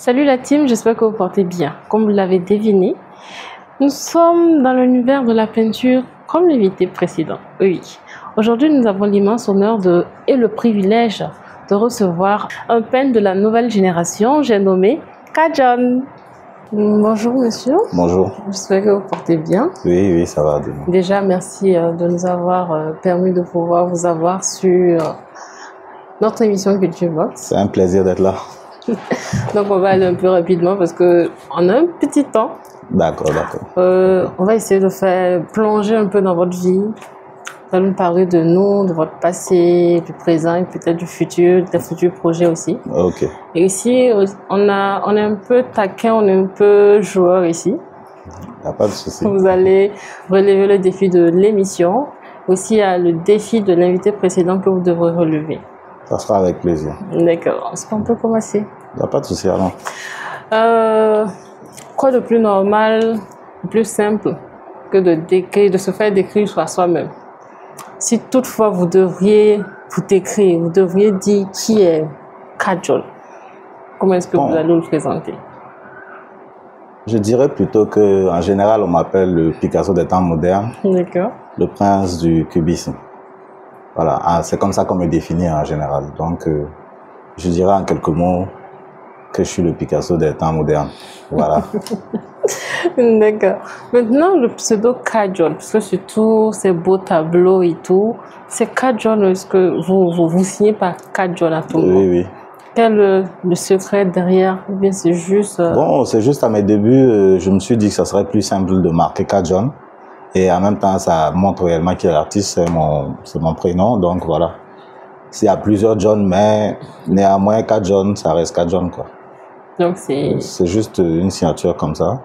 Salut la team, j'espère que vous portez bien. Comme vous l'avez deviné, nous sommes dans l'univers de la peinture comme l'invité précédent. Oui. Aujourd'hui, nous avons l'immense honneur et le privilège de recevoir un peintre de la nouvelle génération, j'ai nommé Kajon. Bonjour monsieur. Bonjour. J'espère que vous portez bien. Oui, ça va. Déjà, merci de nous avoir permis de pouvoir vous avoir sur notre émission Culture Box. C'est un plaisir d'être là. Donc, on va aller un peu rapidement parce qu'on a un petit temps. D'accord. On va essayer de faire plonger un peu dans votre vie. Vous allez nous parler de nous, de votre passé, du présent et peut-être du futur, des futurs projets aussi. Ok. Et ici, on est un peu taquin, on est un peu joueur ici. Il n'y a pas de souci. Vous allez relever le défi de l'émission. Aussi, il y a le défi de l'invité précédent que vous devrez relever. Ça sera avec plaisir. D'accord. Est-ce qu'on peut commencer? Il n'y a pas de souci, alors. Quoi de plus normal, de plus simple que de se faire décrire par soi-même? Si toutefois vous devriez vous décrire, vous devriez dire qui est Kajon, comment est-ce que vous allez le présenter? Je dirais plutôt qu'en général, on m'appelle le Picasso des temps modernes. D'accord. Le prince du cubisme. Voilà, c'est comme ça qu'on me définit en général. Donc, je dirais en quelques mots que je suis le Picasso des temps modernes. Voilà. D'accord. Maintenant, le pseudo Kajon, parce que sur tous ces beaux tableaux et tout, c'est Kajon, est-ce que vous signez par Kajon à tout moment? Oui. Quel est le secret derrière? Ou bien c'est juste... Bon, c'est juste à mes débuts, je me suis dit que ça serait plus simple de marquer Kajon. Et en même temps, ça montre réellement qui est l'artiste, c'est mon prénom, donc voilà. S'il y a plusieurs John, mais néanmoins, Kajon, ça reste Kajon, quoi. Donc c'est juste une signature comme ça.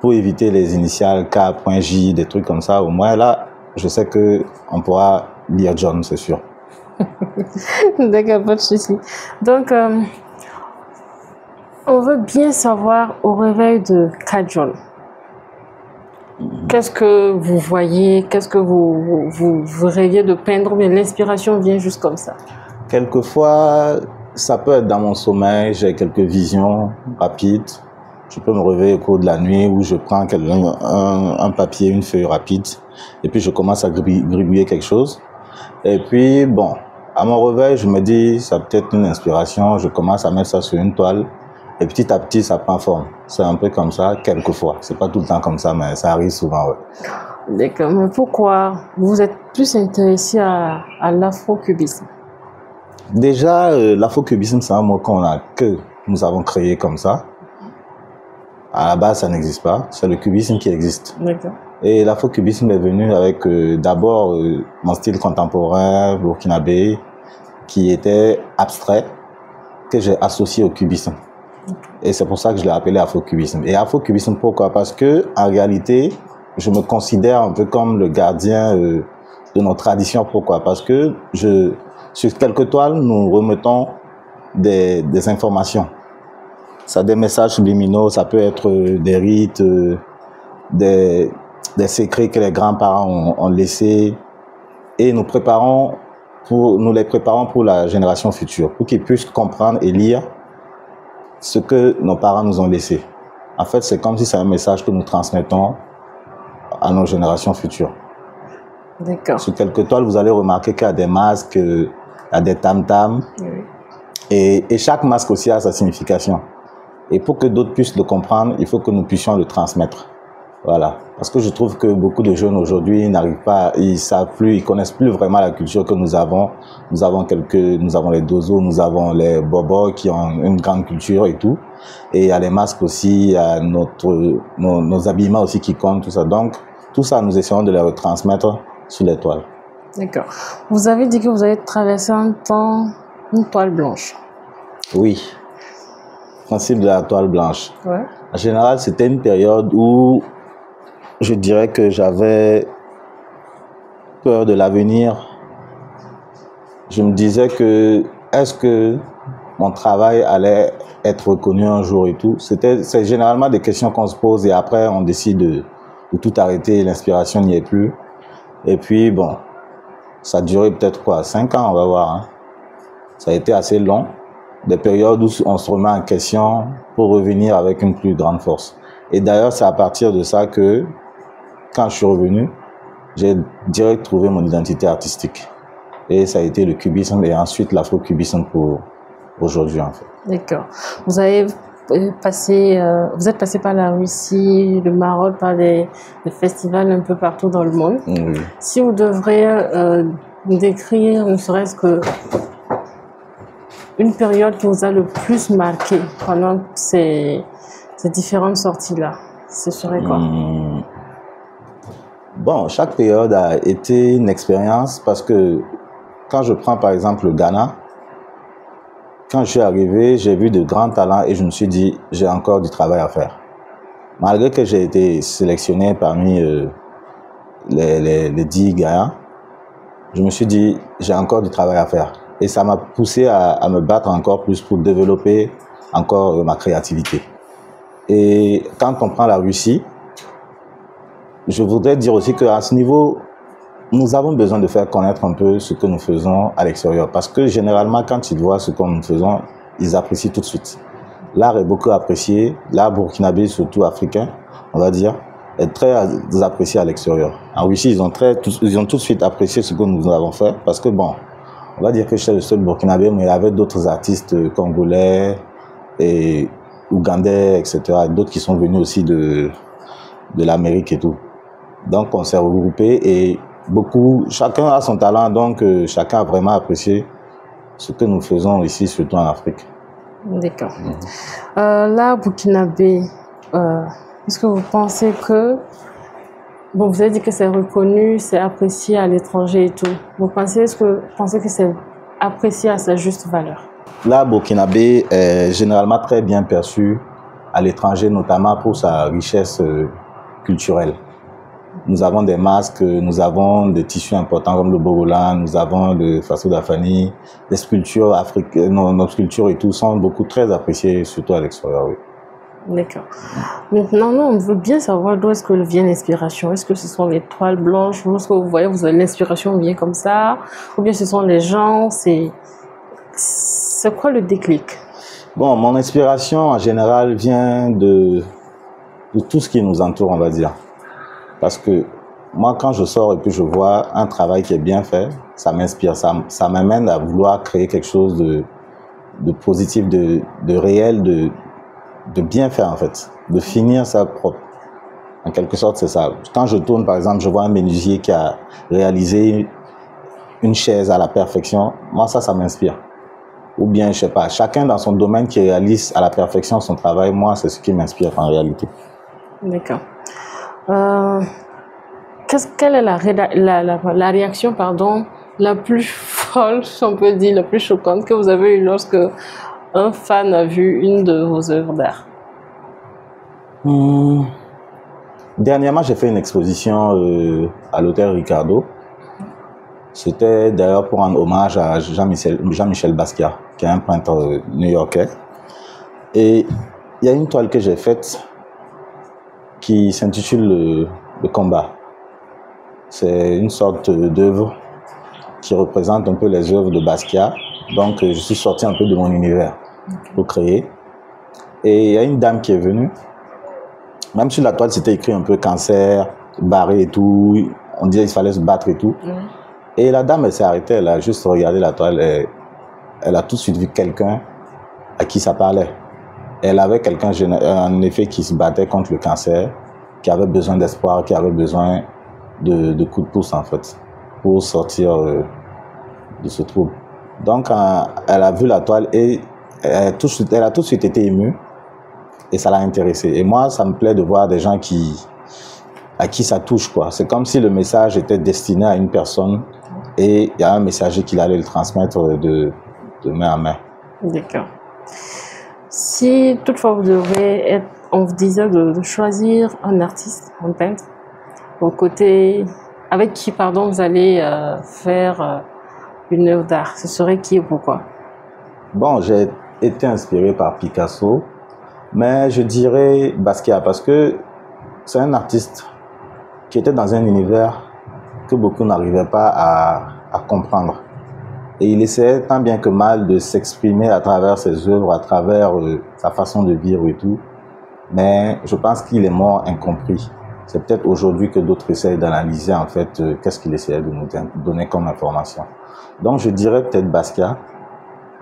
Pour éviter les initiales K.J, des trucs comme ça, au moins là, je sais qu'on pourra lire John, c'est sûr. D'accord, pas de souci. Donc, on veut bien savoir au réveil de Kajon. Qu'est-ce que vous voyez? Qu'est-ce que vous rêviez de peindre? Mais l'inspiration vient juste comme ça. Quelquefois, ça peut être dans mon sommeil, j'ai quelques visions rapides. Je peux me réveiller au cours de la nuit où je prends un papier, une feuille rapide, et puis je commence à gribouiller quelque chose. Et puis, bon, à mon réveil, je me dis, ça peut être une inspiration, je commence à mettre ça sur une toile, et petit à petit, ça prend forme. C'est un peu comme ça, quelquefois. C'est pas tout le temps comme ça, mais ça arrive souvent, ouais. D'accord, mais pourquoi vous êtes plus intéressé à l'afro-cubisme? Déjà, l'afro-cubisme, c'est un mot que nous avons créé comme ça. À la base, ça n'existe pas. C'est le cubisme qui existe. D'accord. Et l'afro-cubisme est venu avec d'abord mon style contemporain burkinabé qui était abstrait, que j'ai associé au cubisme. Et c'est pour ça que je l'ai appelé afro-cubisme. Et afro-cubisme, pourquoi? Parce que en réalité, je me considère un peu comme le gardien de nos traditions. Pourquoi? Parce que sur quelques toiles, nous remettons des informations. Ça a des messages subliminaux, ça peut être des rites, des secrets que les grands-parents ont laissés. Et nous les préparons pour la génération future, pour qu'ils puissent comprendre et lire ce que nos parents nous ont laissé. En fait, c'est comme si c'est un message que nous transmettons à nos générations futures. D'accord. Sur quelques toiles, vous allez remarquer qu'il y a des masques, il y a des tam-tams. Oui. Et chaque masque aussi a sa signification. Et pour que d'autres puissent le comprendre, il faut que nous puissions le transmettre. Voilà. Parce que je trouve que beaucoup de jeunes aujourd'hui n'arrivent pas, ils savent plus, ils connaissent plus vraiment la culture que nous avons. Nous avons les dozos, nous avons les bobos qui ont une grande culture et tout. Et il y a les masques aussi, il y a nos habillements aussi qui comptent, tout ça. Donc, tout ça, nous essayons de les retransmettre sur les toiles. D'accord. Vous avez dit que vous avez traversé un temps une toile blanche. Oui. Principe de la toile blanche. Ouais. En général, c'était une période où je dirais que j'avais peur de l'avenir. Je me disais que est-ce que mon travail allait être reconnu un jour et tout. C'est généralement des questions qu'on se pose et après on décide de tout arrêter, l'inspiration n'y est plus. Et puis bon, ça a duré peut-être quoi, 5 ans, on va voir. Hein. Ça a été assez long. des périodes où on se remet en question pour revenir avec une plus grande force. Et d'ailleurs, c'est à partir de ça que, quand je suis revenu, j'ai direct trouvé mon identité artistique. Et ça a été le cubisme et ensuite l'afro-cubisme pour aujourd'hui, en fait. D'accord. Vous êtes passé par la Russie, le Maroc, par des festivals un peu partout dans le monde. Oui. Si vous devriez décrire, ne serait-ce que une période qui vous a le plus marqué pendant ces différentes sorties-là, ce serait quoi? Bon, chaque période a été une expérience parce que quand je prends par exemple le Ghana, quand je suis arrivé, j'ai vu de grands talents et je me suis dit, j'ai encore du travail à faire. Malgré que j'ai été sélectionné parmi les 10 gagnants, je me suis dit, j'ai encore du travail à faire. Et ça m'a poussé à me battre encore plus pour développer encore ma créativité. Et quand on prend la Russie, je voudrais dire aussi qu'à ce niveau, nous avons besoin de faire connaître un peu ce que nous faisons à l'extérieur. Parce que généralement, quand ils voient ce que nous faisons, ils apprécient tout de suite. L'art est beaucoup apprécié. L'art burkinabé, surtout africain, on va dire, est très apprécié à l'extérieur. En Russie, ils ont tout de suite apprécié ce que nous avons fait. Parce que bon, on va dire que j'étais le seul burkinabé, mais il y avait d'autres artistes congolais et ougandais, etc. D'autres qui sont venus aussi de l'Amérique et tout. Donc, on s'est regroupés et chacun a son talent, donc chacun a vraiment apprécié ce que nous faisons ici, surtout en Afrique. D'accord. Là, burkinabé, est-ce que vous pensez que, bon, vous avez dit que c'est reconnu, c'est apprécié à l'étranger et tout. Est-ce que vous pensez que c'est apprécié à sa juste valeur? L'art burkinabé est généralement très bien perçu à l'étranger, notamment pour sa richesse culturelle. Nous avons des masques, nous avons des tissus importants comme le bogolan, nous avons le faso d'Afani, les sculptures africaines, nos sculptures et tout sont très appréciées, surtout à l'extérieur. Oui. D'accord. Maintenant, nous, on veut bien savoir d'où est-ce que vient l'inspiration. Est-ce que ce sont les toiles blanches, ou est-ce que vous voyez, l'inspiration vient comme ça, ou bien ce sont les gens, c'est quoi le déclic? Bon, mon inspiration en général vient de tout ce qui nous entoure, on va dire. Parce que moi, quand je sors et que je vois un travail qui est bien fait, ça m'inspire, ça m'amène à vouloir créer quelque chose de positif, de réel, de bien faire en fait, de finir ça propre. En quelque sorte, c'est ça. Quand je tourne, par exemple, je vois un menuisier qui a réalisé une chaise à la perfection, moi, ça m'inspire. Ou bien, je sais pas, chacun dans son domaine qui réalise à la perfection son travail, moi, c'est ce qui m'inspire en réalité. D'accord. Quelle est la réaction, la plus folle, si on peut dire, la plus choquante que vous avez eue lorsque un fan a vu une de vos œuvres d'art? Dernièrement, j'ai fait une exposition à l'hôtel Ricardo. C'était d'ailleurs pour rendre hommage à Jean-Michel Basquiat, qui est un peintre new-yorkais. Et il y a une toile que j'ai faite qui s'intitule Le combat. C'est une sorte d'œuvre qui représente un peu les œuvres de Basquiat. Donc, je suis sorti un peu de mon univers pour créer. Et il y a une dame qui est venue. Même sur la toile, c'était écrit un peu cancer, barré et tout. On disait qu'il fallait se battre et tout. Et la dame, elle s'est arrêtée, elle a juste regardé la toile. Et elle a tout de suite vu quelqu'un à qui ça parlait. Elle avait quelqu'un, en effet, qui se battait contre le cancer, qui avait besoin d'espoir, qui avait besoin de coups de pouce, en fait, pour sortir de ce trouble. Donc, elle a vu la toile et elle a tout de suite été émue et ça l'a intéressée. Et moi, ça me plaît de voir des gens à qui ça touche, quoi. C'est comme si le message était destiné à une personne et il y a un messager qui allait le transmettre de main à main. D'accord. Si toutefois vous devez on vous disait de choisir un artiste, un peintre, avec qui, vous allez faire une œuvre d'art, ce serait qui et pourquoi? Bon, j'ai été inspiré par Picasso, mais je dirais Basquiat parce que c'est un artiste qui était dans un univers que beaucoup n'arrivaient pas à comprendre. Et il essayait tant bien que mal de s'exprimer à travers ses œuvres, à travers sa façon de vivre et tout. Mais je pense qu'il est mort incompris. C'est peut-être aujourd'hui que d'autres essayent d'analyser en fait qu'est-ce qu'il essayait de nous donner comme information. Donc je dirais peut-être Basquiat,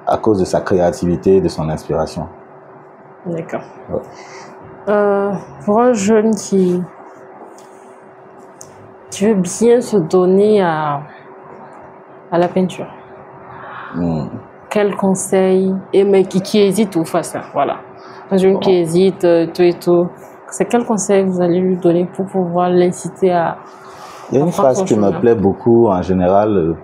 à cause de sa créativité et de son inspiration. D'accord. Ouais. Pour un jeune qui veut bien se donner à la peinture, quel conseil, mais qui hésite ou face à, voilà. Un jeune qui hésite, tout et tout, c'est quel conseil vous allez lui donner pour pouvoir l'inciter à... Il y a une phrase qui me plaît beaucoup en général,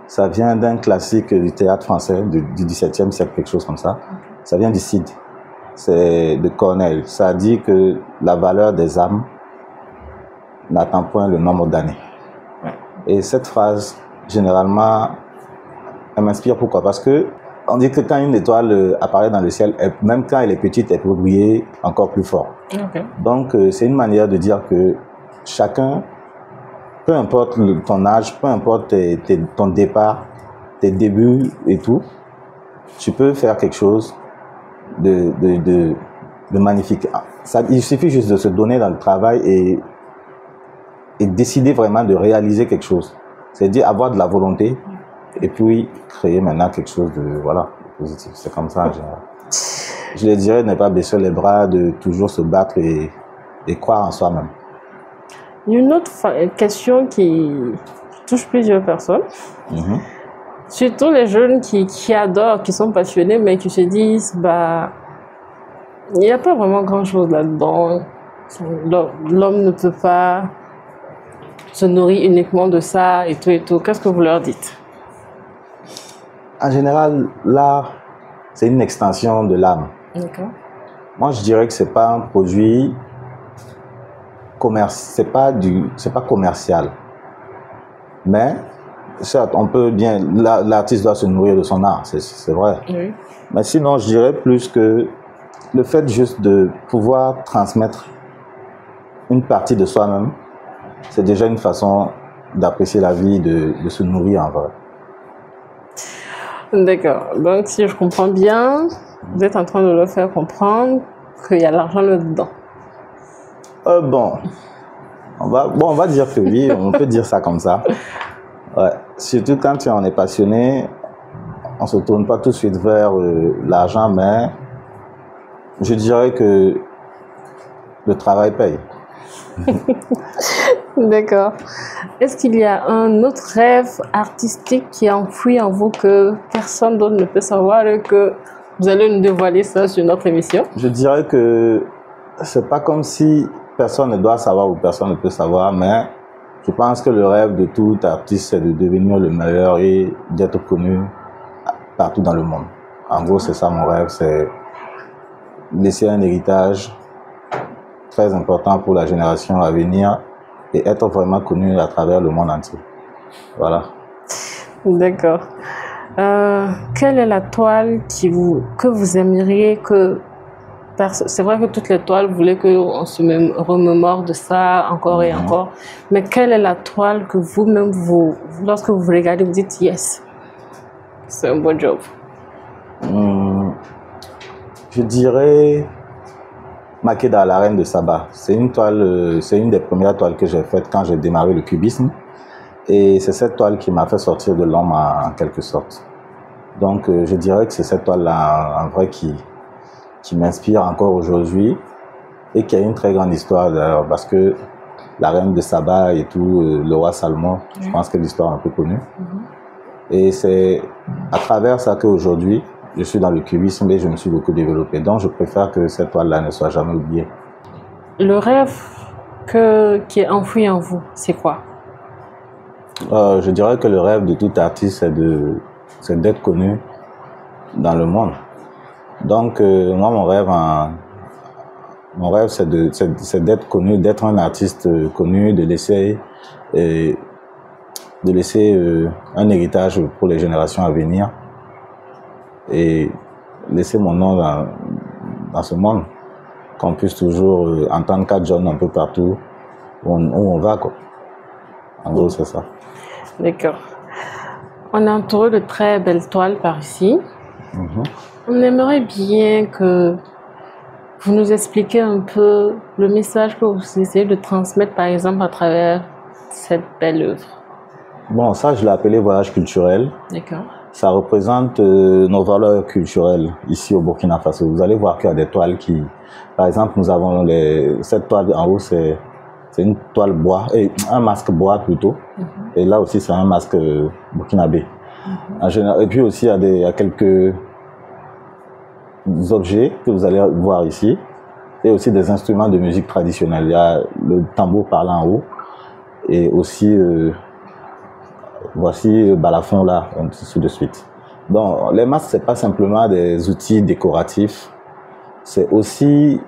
ça vient d'un classique du théâtre français du XVIIe siècle, quelque chose comme ça. Ça vient du Cid, c'est de Corneille. Ça dit que la valeur des âmes n'attend point le nombre d'années. Et cette phrase, généralement, elle m'inspire. Pourquoi? Parce que on dit que quand une étoile apparaît dans le ciel, même quand elle est petite, elle peut briller encore plus fort. Okay. Donc, c'est une manière de dire que chacun, peu importe ton âge, peu importe ton départ, tes débuts et tout, tu peux faire quelque chose de magnifique. Il suffit juste de se donner dans le travail et décider vraiment de réaliser quelque chose. C'est-à-dire avoir de la volonté et puis créer maintenant quelque chose de positif. C'est comme ça en général. Je les dirais de ne pas baisser les bras, de toujours se battre et croire en soi-même. Une autre question qui touche plusieurs personnes, surtout les jeunes qui adorent, qui sont passionnés, mais qui se disent, il n'y a pas vraiment grand-chose là-dedans. L'homme ne peut pas se nourrir uniquement de ça et tout et tout. Qu'est-ce que vous leur dites? En général, l'art, c'est une extension de l'âme. D'accord. Moi, je dirais que c'est pas un produit c'est pas commercial. Mais, certes, on peut bien, l'artiste doit se nourrir de son art, c'est vrai. Oui. Mais sinon, je dirais plus que le fait juste de pouvoir transmettre une partie de soi-même, c'est déjà une façon d'apprécier la vie, de se nourrir en vrai. D'accord. Donc, si je comprends bien, vous êtes en train de leur faire comprendre qu'il y a l'argent là-dedans. On va dire que oui, on peut dire ça comme ça. Ouais. Surtout quand on est passionné, on ne se tourne pas tout de suite vers l'argent, mais je dirais que le travail paye. D'accord. Est-ce qu'il y a un autre rêve artistique qui est enfoui en vous que personne d'autre ne peut savoir et que vous allez nous dévoiler ça sur notre émission? Je dirais que c'est pas comme si personne ne doit savoir ou personne ne peut savoir, mais je pense que le rêve de tout artiste, c'est de devenir le meilleur et d'être connu partout dans le monde. En gros, c'est ça mon rêve, c'est laisser un héritage très important pour la génération à venir et être vraiment connu à travers le monde entier. Voilà. D'accord. Quelle est la toile que vous aimeriez que... C'est vrai que toutes les toiles voulaient qu'on se remémore de ça encore et encore, mais quelle est la toile que vous-même, lorsque vous regardez, vous dites « yes, c'est un bon job ». Je dirais Makeda, la reine de Saba. C'est une toile, c'est une des premières toiles que j'ai faites quand j'ai démarré le cubisme. Et c'est cette toile qui m'a fait sortir de l'ombre en quelque sorte. Donc je dirais que c'est cette toile-là en vrai qui m'inspire encore aujourd'hui et qui a une très grande histoire d'ailleurs parce que la reine de Saba et tout, le roi Salomon, je pense que l'histoire est un peu connue. Et c'est à travers ça qu'aujourd'hui, je suis dans le cubisme et je me suis beaucoup développé. Donc je préfère que cette toile-là ne soit jamais oubliée. Le rêve qui est enfoui en vous, c'est quoi? Je dirais que le rêve de tout artiste, c'est d'être connu dans le monde. Donc, moi, mon rêve, c'est d'être connu, d'être un artiste connu, de laisser un héritage pour les générations à venir et laisser mon nom dans ce monde, qu'on puisse toujours entendre Kat John un peu partout où on va, quoi. En gros, c'est ça. D'accord. On est entouré de très belles toiles par ici. On aimerait bien que vous nous expliquiez un peu le message que vous essayez de transmettre, par exemple, à travers cette belle œuvre. Bon, ça, je l'ai appelé voyage culturel. D'accord. Ça représente nos valeurs culturelles ici au Burkina Faso. Vous allez voir qu'il y a des toiles qui... Par exemple, nous avons cette toile en haut, c'est une toile bois, et un masque bois plutôt. Et là aussi, c'est un masque burkinabé. En général, et puis aussi, il y a quelques objets que vous allez voir ici. Et aussi des instruments de musique traditionnelle. Il y a le tambour parlant en haut. Et aussi... voici le balafon là, ainsi de suite. Donc, les masques, c'est pas simplement des outils décoratifs, c'est aussi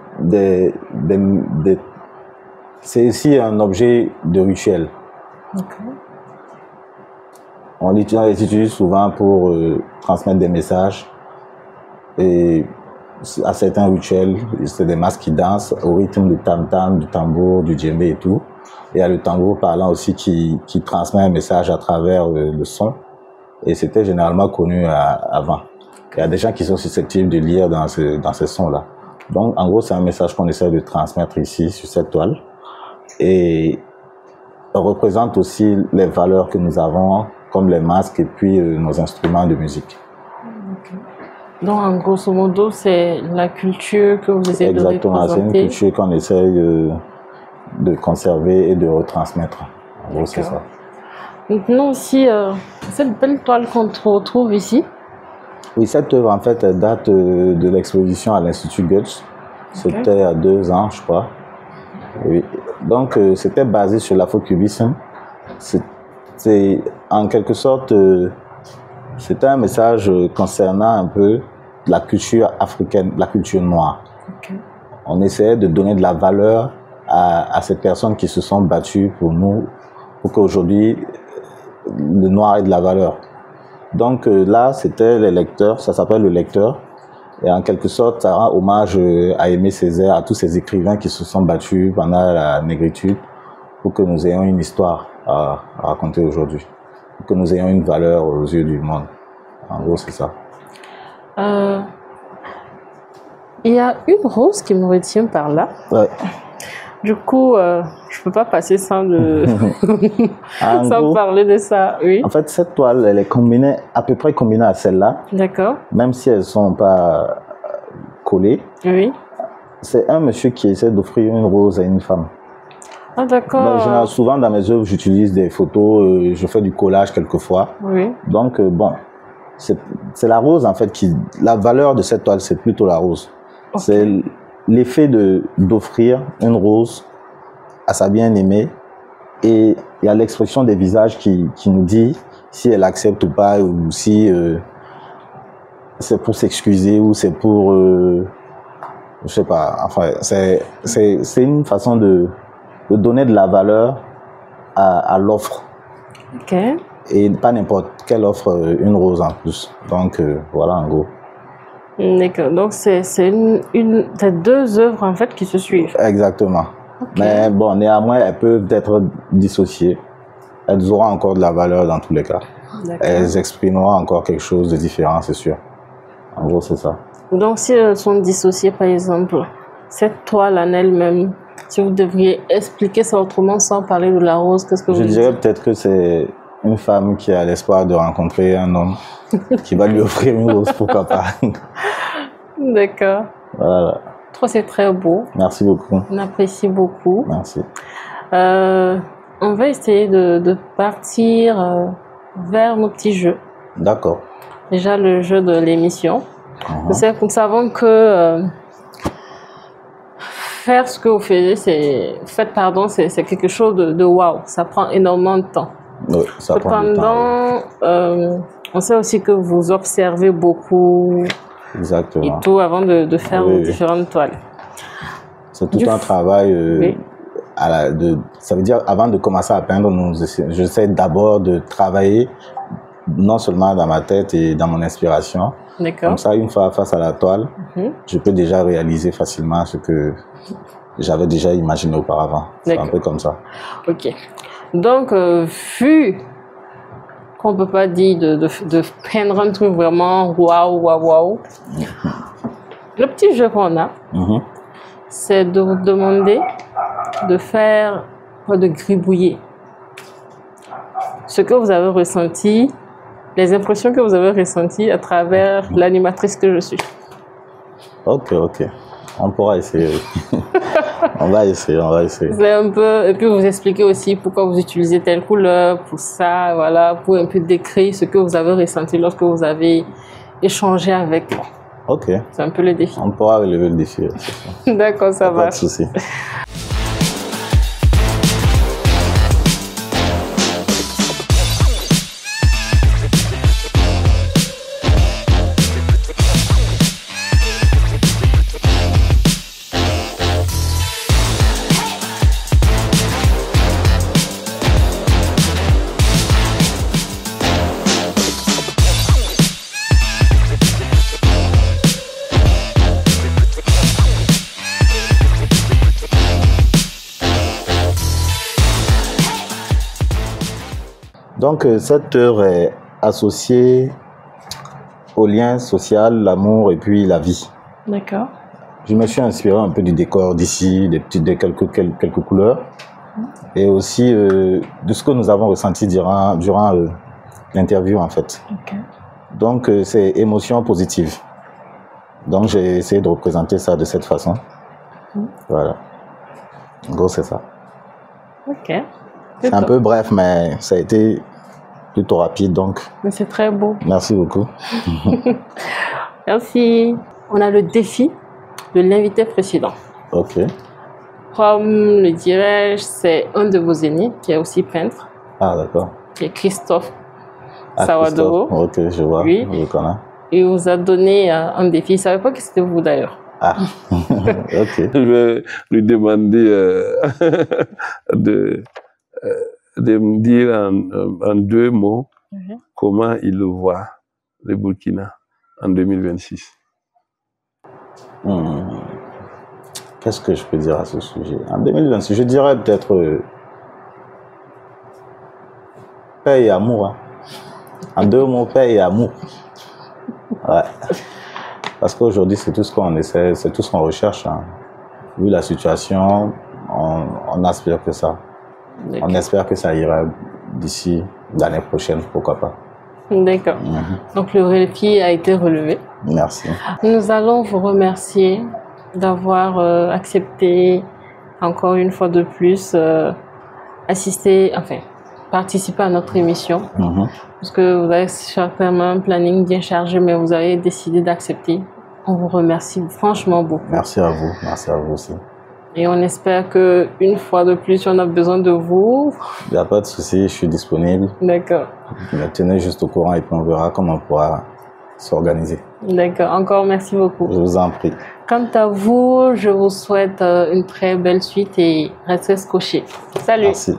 c'est aussi un objet de rituel. On les utilise souvent pour transmettre des messages et à certains rituels, c'est des masques qui dansent au rythme du tam-tam, du tambour, du djembé et tout. Il y a le tambour parlant aussi qui transmet un message à travers le son. Et c'était généralement connu avant. Il y a des gens qui sont susceptibles de lire dans ces sons-là. Donc, en gros, c'est un message qu'on essaie de transmettre ici, sur cette toile. Et on représente aussi les valeurs que nous avons, comme les masques et puis nos instruments de musique. Donc, en grosso modo, c'est la culture que vous essayez de représenter. Exactement, c'est une culture qu'on essaye de conserver et de retransmettre. En gros, c'est ça. Maintenant aussi, cette belle toile qu'on retrouve ici. Oui, cette œuvre, en fait, elle date de l'exposition à l'Institut Goethe. C'était il y a 2 ans, je crois. Oui. Donc, c'était basé sur l'afrocubisme. C'est en quelque sorte, c'était un message concernant un peu la culture africaine, la culture noire. On essayait de donner de la valeur à ces personnes qui se sont battues pour nous, pour qu'aujourd'hui, le noir ait de la valeur. Donc là, c'était les lecteurs, ça s'appelle le lecteur. Et en quelque sorte, ça rend hommage à Aimé Césaire, à tous ces écrivains qui se sont battus pendant la négritude pour que nous ayons une histoire à raconter aujourd'hui, pour que nous ayons une valeur aux yeux du monde. En gros, c'est ça. Il y a une rose qui me retient par là. Ouais. Du coup, je ne peux pas passer sans parler de ça. Oui. En fait, cette toile, elle est combinée, à peu près combinée à celle-là. D'accord. Même si elles ne sont pas collées. Oui. C'est un monsieur qui essaie d'offrir une rose à une femme. Ah, d'accord. Souvent, dans mes œuvres, j'utilise des photos, je fais du collage quelquefois. Oui. Donc, bon, c'est la rose, en fait, la valeur de cette toile, c'est plutôt la rose. Okay. C'est l'effet d'offrir une rose à sa bien-aimée, et il y a l'expression des visages qui nous dit si elle accepte ou pas, ou si c'est pour s'excuser ou c'est pour je sais pas, enfin c'est une façon de donner de la valeur à l'offre. Ok. Et pas n'importe quelle offre, une rose en plus. Donc voilà, en gros. D'accord. Donc c'est des 2 œuvres en fait qui se suivent. Exactement. Okay. Mais bon, néanmoins, elles peuvent être dissociées. Elles auront encore de la valeur dans tous les cas. Elles exprimeront encore quelque chose de différent, c'est sûr. En gros, c'est ça. Donc si elles sont dissociées, par exemple, cette toile en elle-même, si vous devriez expliquer ça autrement sans parler de la rose, qu'est-ce que vous dites? Je dirais peut-être que c'est une femme qui a l'espoir de rencontrer un homme qui va lui offrir une rose, pourquoi pas. D'accord. Voilà. C'est très beau. Merci beaucoup. On apprécie beaucoup. Merci. On va essayer de partir vers nos petits jeux. D'accord. Déjà le jeu de l'émission. Nous savons que faire ce que vous faites, c'est quelque chose de waouh. Ça prend énormément de temps. Oui, ça prend du temps. On sait aussi que vous observez beaucoup. Exactement. Et tout avant de faire différentes toiles. C'est tout un travail. Ça veut dire, avant de commencer à peindre, j'essaie d'abord de travailler non seulement dans ma tête et dans mon inspiration. D'accord. Comme ça, une fois face à la toile, je peux déjà réaliser facilement ce que j'avais déjà imaginé auparavant. C'est un peu comme ça. Ok. Donc, vu qu'on ne peut pas dire de peindre un truc vraiment waouh, waouh, waouh. Le petit jeu qu'on a, c'est de vous demander de faire, de gribouiller ce que vous avez ressenti, les impressions que vous avez ressenties à travers l'animatrice que je suis. Ok. On pourra essayer. On va essayer. C'est un peu, et puis vous expliquer aussi pourquoi vous utilisez telle couleur, pour ça, voilà, pour un peu décrire ce que vous avez ressenti lorsque vous avez échangé avec moi. Ok. C'est un peu le défi. On pourra relever le défi. D'accord, ça va. Pas de souci. Donc, cette œuvre est associée au lien social, l'amour et puis la vie. D'accord. Je me suis inspiré un peu du décor d'ici, de quelques couleurs, et aussi de ce que nous avons ressenti durant l'interview, en fait. Ok. Donc, c'est émotion positive. Donc, j'ai essayé de représenter ça de cette façon. Voilà. En gros, c'est ça. Ok. C'est un peu bref, mais ça a été plutôt rapide, donc. Mais c'est très beau. Merci beaucoup. Merci. On a le défi de l'invité précédent. Ok. Comme le dirais-je, c'est un de vos aînés qui est aussi peintre, Ah, d'accord. qui est Christophe Ah, Sawadogo. Christophe. Ok, je vois. Oui. Je le connais. Il vous a donné un défi. Il ne savait pas que c'était vous d'ailleurs. Ah, ok. Je vais lui demander de me dire en 2 mots comment il le voit, le Burkina, en 2026. Qu'est-ce que je peux dire à ce sujet? En 2026, je dirais peut-être paix et amour. Hein. En 2 mots, paix et amour. Ouais. Parce qu'aujourd'hui, c'est tout ce qu'on essaie, c'est tout ce qu'on recherche. Hein. Vu la situation, on aspire que ça. On espère que ça ira d'ici l'année prochaine, pourquoi pas. D'accord. Donc le défi a été relevé. Merci. Nous allons vous remercier d'avoir accepté encore une fois de plus participer à notre émission. Parce que vous avez certainement un planning bien chargé, mais vous avez décidé d'accepter. On vous remercie franchement beaucoup. Merci à vous aussi. Et on espère qu'une fois de plus, si on a besoin de vous... Il n'y a pas de souci, je suis disponible. D'accord. Me tenez juste au courant et puis on verra comment on pourra s'organiser. D'accord, encore merci beaucoup. Je vous en prie. Quant à vous, je vous souhaite une très belle suite et restez scotchés. Salut. Merci.